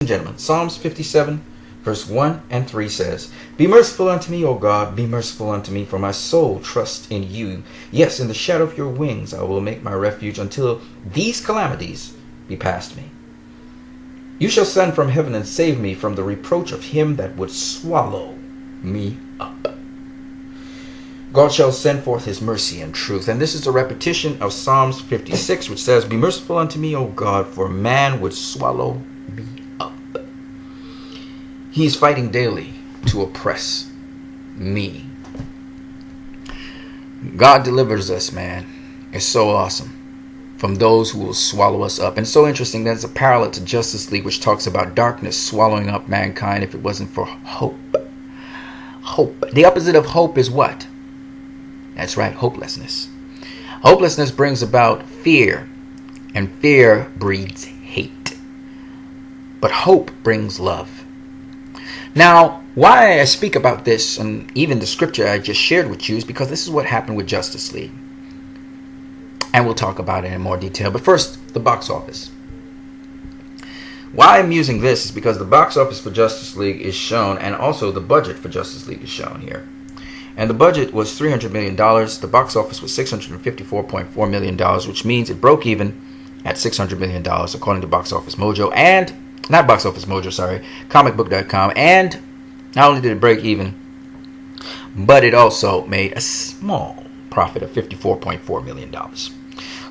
Gentlemen, Psalms 57, verse 1 and 3 says, Be merciful unto me, O God, be merciful unto me, for my soul trusts in you. Yes, in the shadow of your wings I will make my refuge until these calamities be past me. You shall send from heaven and save me from the reproach of him that would swallow me up. God shall send forth his mercy and truth. And this is a repetition of Psalms 56, which says, Be merciful unto me, O God, for man would swallow me up. He is fighting daily to oppress me. God delivers us, man. It's so awesome. From those who will swallow us up. And so interesting, there's a parallel to Justice League, which talks about darkness swallowing up mankind if it wasn't for hope. Hope. The opposite of hope is what? That's right, hopelessness. Hopelessness brings about fear, and fear breeds hate. But hope brings love. Now, why I speak about this, and even the scripture I just shared with you, is because this is what happened with Justice League. And we'll talk about it in more detail. But first, the box office. Why I'm using this is because the box office for Justice League is shown, and also the budget for Justice League is shown here. And the budget was $300 million. The box office was $654.4 million, which means it broke even at $600 million, according to Box Office Mojo. And, not Box Office Mojo, sorry, comicbook.com. And not only did it break even, but it also made a small profit of $54.4 million.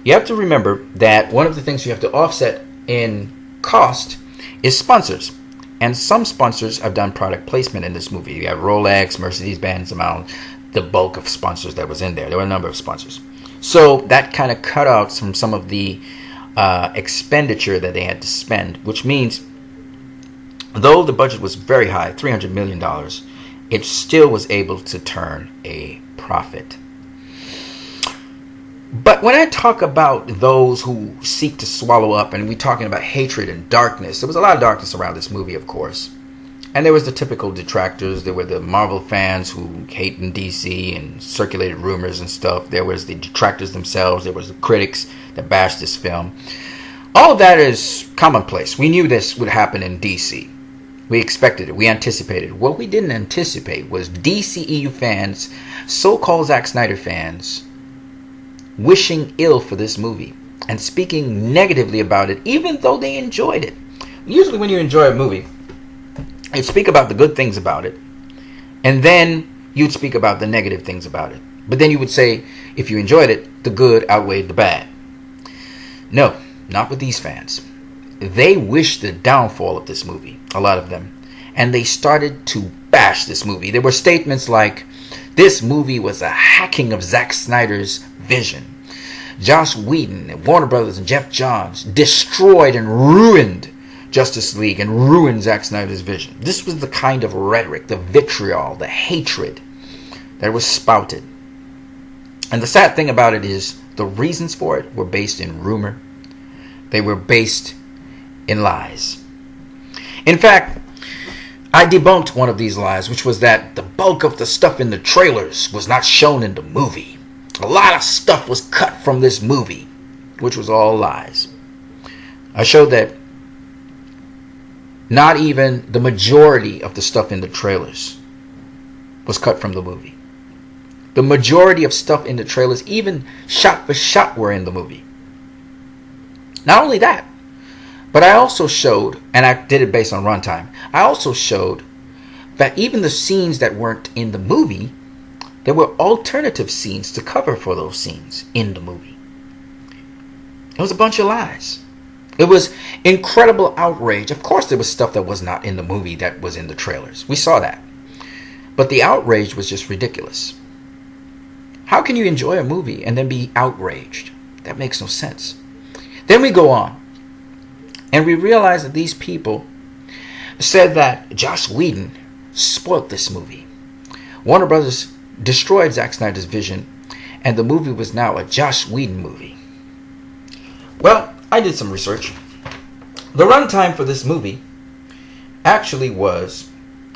You have to remember that one of the things you have to offset in cost is sponsors. And some sponsors have done product placement in this movie. You have Rolex, Mercedes-Benz, amount, the bulk of sponsors that was in there. There were a number of sponsors. So that kind of cut out some of the expenditure that they had to spend, which means though the budget was very high, $300 million, it still was able to turn a profit. But when I talk about those who seek to swallow up, and we're talking about hatred and darkness, there was a lot of darkness around this movie, of course. And there was the typical detractors. There were the Marvel fans who hate in DC and circulated rumors and stuff. There was the detractors themselves. There was the critics that bashed this film. All of that is commonplace. We knew this would happen in DC. We expected it. We anticipated it. What we didn't anticipate was DCEU fans, so-called Zack Snyder fans, wishing ill for this movie and speaking negatively about it, even though they enjoyed it. Usually when you enjoy a movie, you'd speak about the good things about it, and then you'd speak about the negative things about it. But then you would say, if you enjoyed it, the good outweighed the bad. No, not with these fans. They wished the downfall of this movie, a lot of them, and they started to bash this movie. There were statements like, this movie was a hacking of Zack Snyder's vision. Joss Whedon and Warner Brothers and Jeff Johns destroyed and ruined Justice League and ruined Zack Snyder's vision. This was the kind of rhetoric, the vitriol, the hatred that was spouted. And the sad thing about it is the reasons for it were based in rumor. They were based in lies. In fact, I debunked one of these lies, which was that the bulk of the stuff in the trailers was not shown in the movie. A lot of stuff was cut from this movie, which was all lies. I showed that not even the majority of the stuff in the trailers was cut from the movie. The majority of stuff in the trailers, even shot for shot, were in the movie. Not only that, but I also showed, and I did it based on runtime, I also showed that even the scenes that weren't in the movie, there were alternative scenes to cover for those scenes in the movie. It was a bunch of lies. It was incredible outrage. Of course, there was stuff that was not in the movie that was in the trailers. We saw that. But the outrage was just ridiculous. How can you enjoy a movie and then be outraged? That makes no sense. Then we go on. And we realize that these people said that Joss Whedon spoiled this movie. Warner Brothers destroyed Zack Snyder's vision, and the movie was now a Joss Whedon movie. Well, I did some research. The runtime for this movie actually was,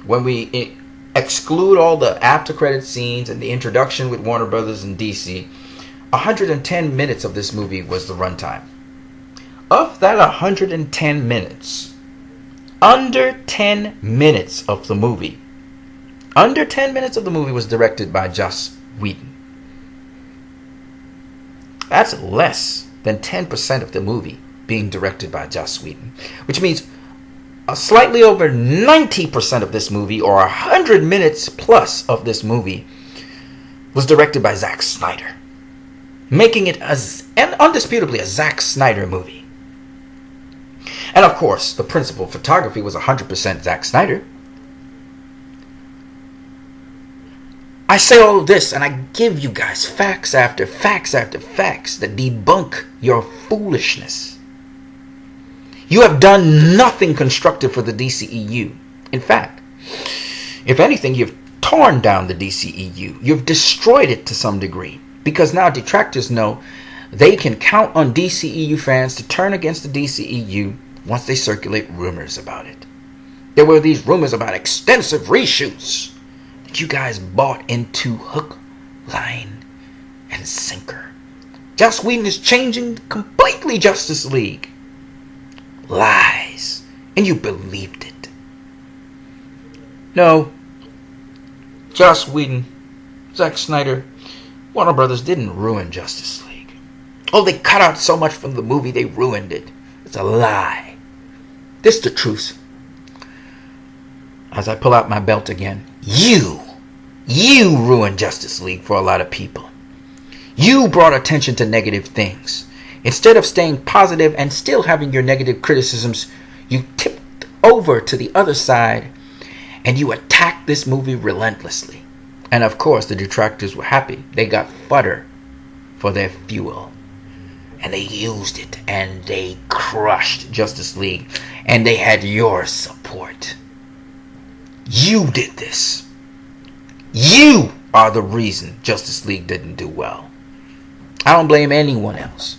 when we exclude all the after credit scenes and the introduction with Warner Brothers and DC, 110 minutes of this movie was the runtime. Of that 110 minutes, Under 10 minutes of the movie. Under 10 minutes of the movie was directed by Joss Whedon. That's less than 10% of the movie being directed by Joss Whedon, which means slightly over 90% of this movie, or 100 minutes plus of this movie, was directed by Zack Snyder, making it undisputably a Zack Snyder movie. And of course, the principal photography was 100% Zack Snyder. I say all of this and I give you guys facts after facts after facts that debunk your foolishness. You have done nothing constructive for the DCEU. In fact, if anything, you've torn down the DCEU. You've destroyed it to some degree, because now detractors know they can count on DCEU fans to turn against the DCEU once they circulate rumors about it. There were these rumors about extensive reshoots that you guys bought into hook, line, and sinker. Joss Whedon is changing completely Justice League. Lies. And you believed it. No. Joss Whedon, Zack Snyder, Warner Brothers didn't ruin Justice League. Oh, they cut out so much from the movie, they ruined it. It's a lie. This is the truth. As I pull out my belt again, you ruined Justice League for a lot of people. You brought attention to negative things. Instead of staying positive and still having your negative criticisms, you tipped over to the other side and you attacked this movie relentlessly. And of course, the detractors were happy. They got fodder for their fuel. And they used it and they crushed Justice League. And they had your support. You did this. You are the reason Justice League didn't do well. I don't blame anyone else.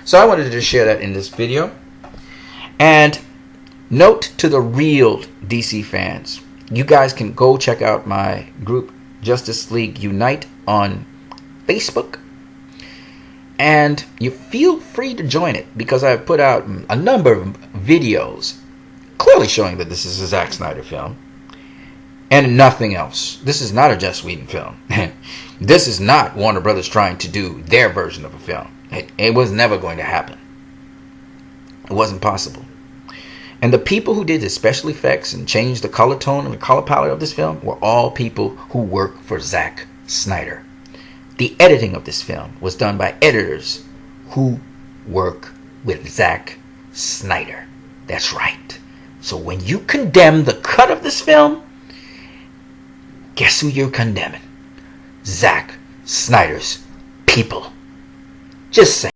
So I wanted to share that in this video. And note to the real DC fans, you guys can go check out my group Justice League Unite on Facebook. And you feel free to join it, because I put out a number of videos clearly showing that this is a Zack Snyder film and nothing else. This is not a Joss Whedon film. This is not Warner Brothers trying to do their version of a film. It was never going to happen. It wasn't possible. And the people who did the special effects and changed the color tone and the color palette of this film were all people who work for Zack Snyder. The editing of this film was done by editors who work with Zack Snyder. That's right. So when you condemn the cut of this film, guess who you're condemning? Zack Snyder's people. Just saying.